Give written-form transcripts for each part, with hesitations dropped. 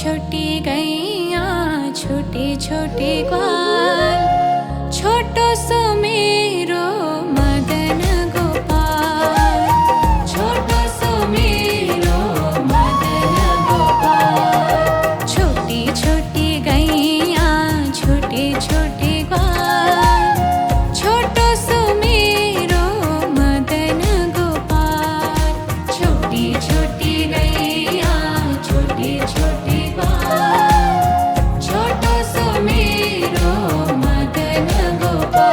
छोटी गैया छोटे छोटे ग्वाल, छोटो सो मेरो मदन गोपाल, छोटो सो मेरो मदन गोपाल। छोटी छोटी गैया छोटे छोटे ग्वाल, छोटो सो मेरो मदन गोपाल। छोटी छोटी गैया छोटे छोटे ग्वाल, छोटो सो मेरो मदन गोपाल।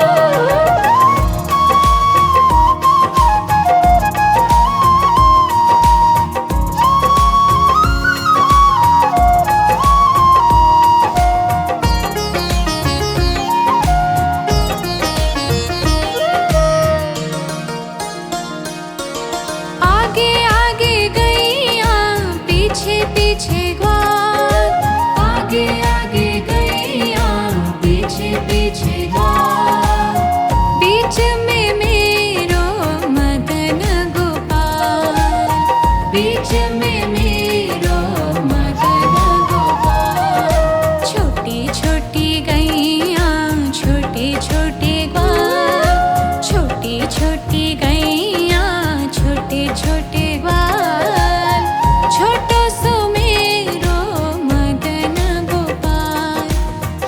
आगे आगे गैया पीछे पीछे ग्वाल, आगे आगे गैया पीछे पीछे ग्वाल। बीच में मेरो मदन गोपाल, बीच में मेरो मदन गोपाल। छोटी छोटी गैया छोटे छोटे ग्वाल, छोटी छोटी गैया छोटे छोटे ग्वाल, छोटो सो मेरो मदन गोपाल।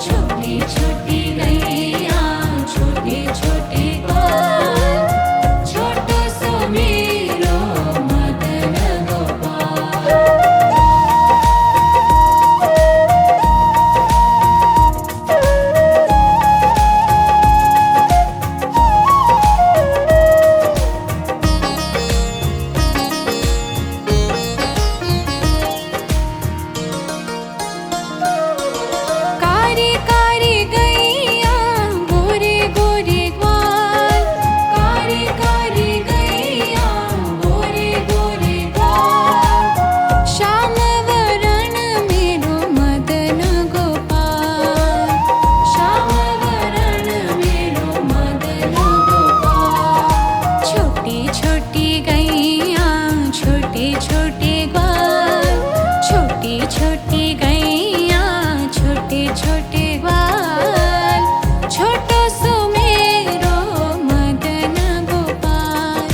छोटी छोटी गैया छोटे छोटे ग्वाल, छोटो सो मेरो मदन गोपाल। कारी कारी गैया गोरे गोरे ग्वाल, कारी कारी गैया गोरे गोरे ग्वाल। श्याम वरण मेरो मदन गोपाल, श्याम वरण मेरो मदन गोपाल। छोटी छोटी गैया छोटे छोटे ग्वाल, छोटी छोटी गैया छोटे छोटे ग्वाल, छोटो सो मेरो मदन गोपाल।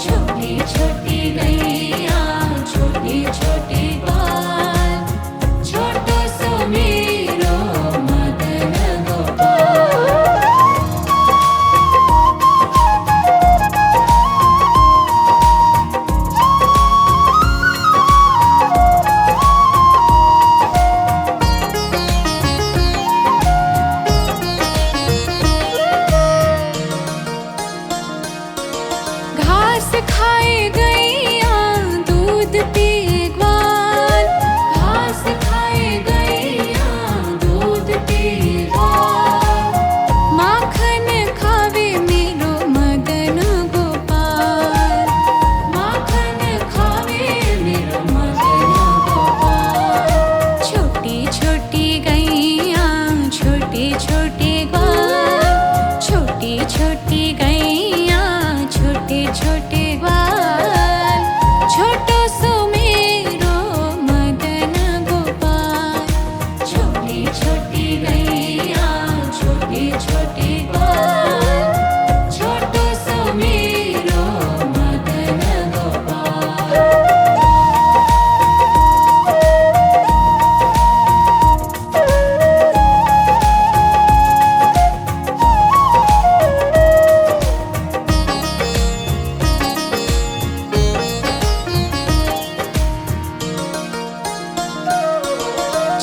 छोटी छोटी गैया छोटे छोटे ग्वाल, छोटो सो मेरो मदन गोपाल। घास खाए गैया दूध पिए ग्वाल, घास खाए गैया दूध पिए ग्वाल। माखन खावे मेरो मदन गोपाल, माखन खावे मेरो मदन गोपाल। छोटी छोटी गैया छोटे छोटे ग्वाल, छोटी छोटी गैया छोटे छोटे ग्वाल, छोटो सो मेरो मदन गोपाल। छोटी छोटी गैया छोटे छोटे ग्वाल, छोटो सो मेरो मदन गोपाल।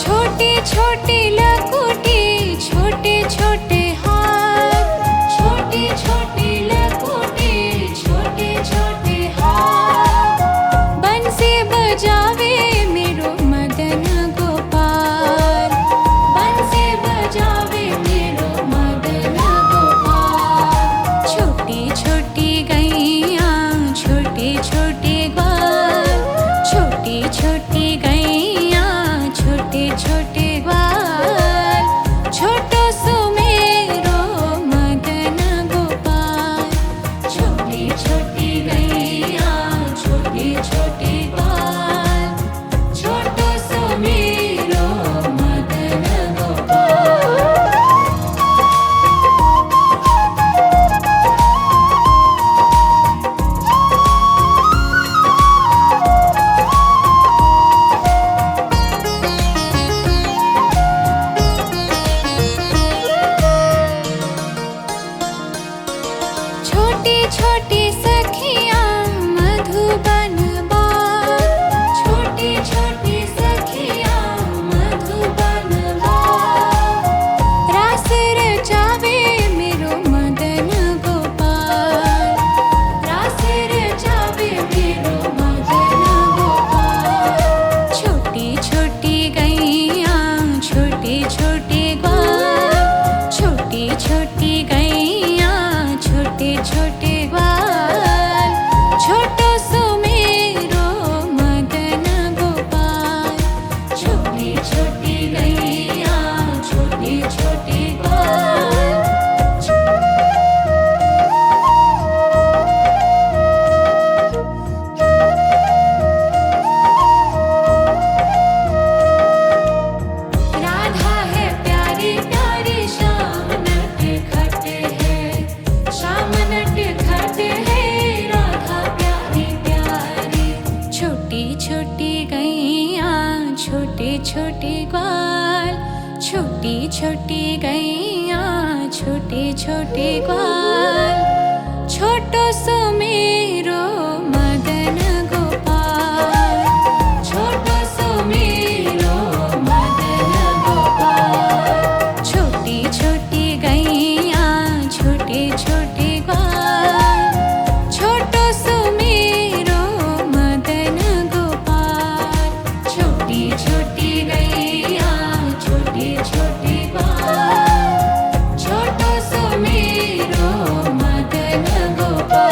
छोटी छोटी लकुटी गैया छोटे छोटे ग्वाल, छोटो सो मेरो मदन गोपाल, छोटो सो मेरो मदन गोपाल। छोटी छोटी गैया छोटे छोटे ग्वाल, छोटो सो मेरो मदन गोपाल। छोटी छोटी गैया छोटे छोटे ग्वाल, छोटो सो मेरो मदन गोपाल।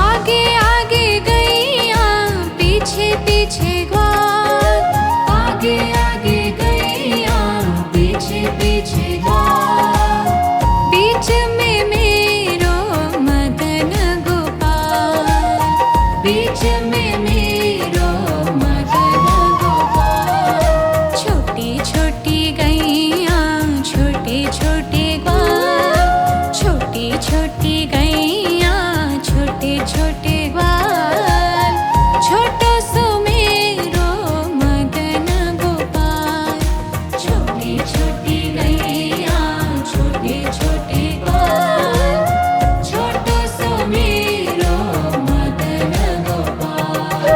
आगे आगे गैया पीछे पीछे ग्वाल, आगे आगे गैया पीछे पीछे ग्वाल। बीच में मेरो मदन गोपाल, बीच में मेरो मदन गोपाल। छोटी छोटी गैया छोटे छोटे ग्वाल, छोटी छोटी गैया छोटे छोटे ग्वाल। छोटो सो मेरो मदन गोपाल। छोटी छोटी गैया छोटे छोटे ग्वाल, छोटो सो मेरो मदन गोपाल।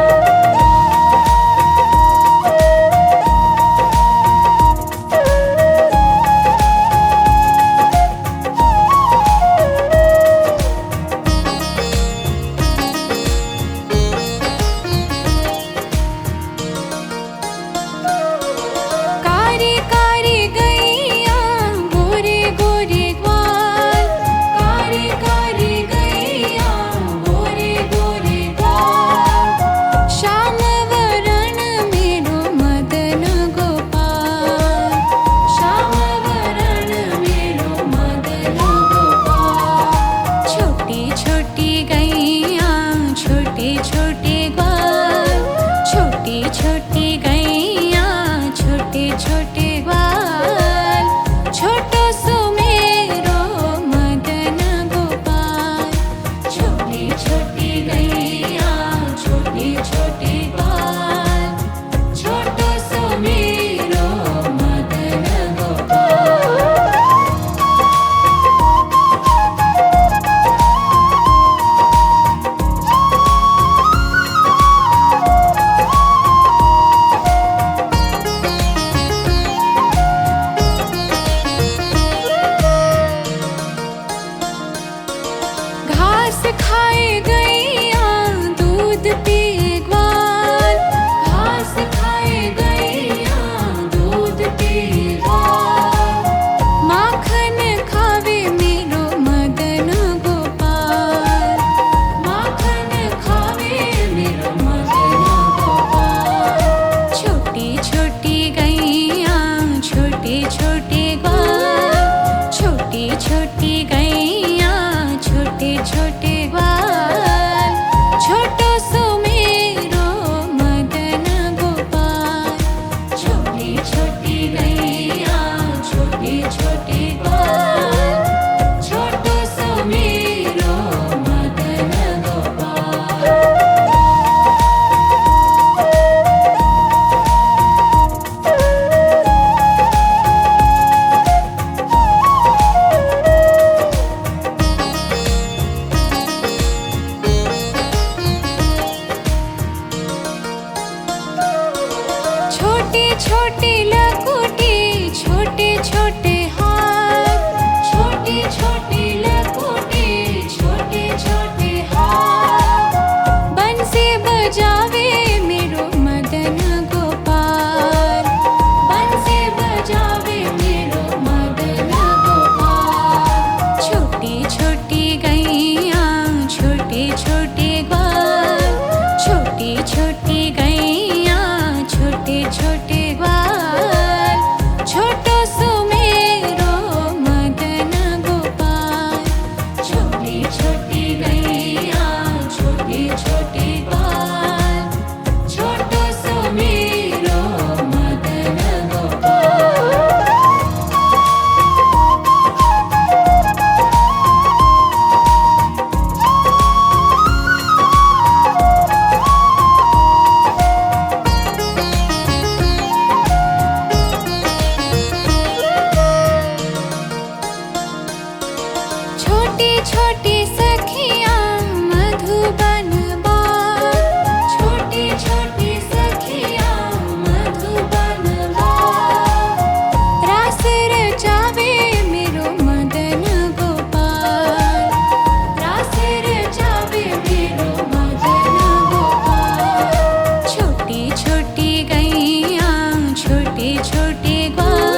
कारी कारी गैया गोरे गोरे ग्वाल, कारी कारी गैया गोरे गोरे ग्वाल। श्याम वरण मेरो मदन गोपाल, श्याम वरण मेरो मदन गोपाल। छोटी छोटी गैया छोटे छोटे ग्वाल, छोटी छोटी गैया छोटे छोटे ग्वाल। छोटो सो मेरो मदन गोपाल। छोटी छोटी गैया छोटे छोटे ग्वाल, छोटो सो मेरो मदन गोपाल। घास खाए गैया दूध पिए ग्वाल, घास खाए गैया दूध पिए ग्वाल। माखन खावे मेरो मदन गोपाल, माखन खावे मेरो मदन गोपाल। छोटी छोटी गैया छोटे छोटे ग्वाल, छोटी छोटी गैया छोटे छोटे ग्वाल। छोटो सो मेरो मदन गोपाल। छोटी छोटी गैया छोटे छोटे ग्वाल, छोटो सो मेरो मदन गोपाल। छोटी छोटी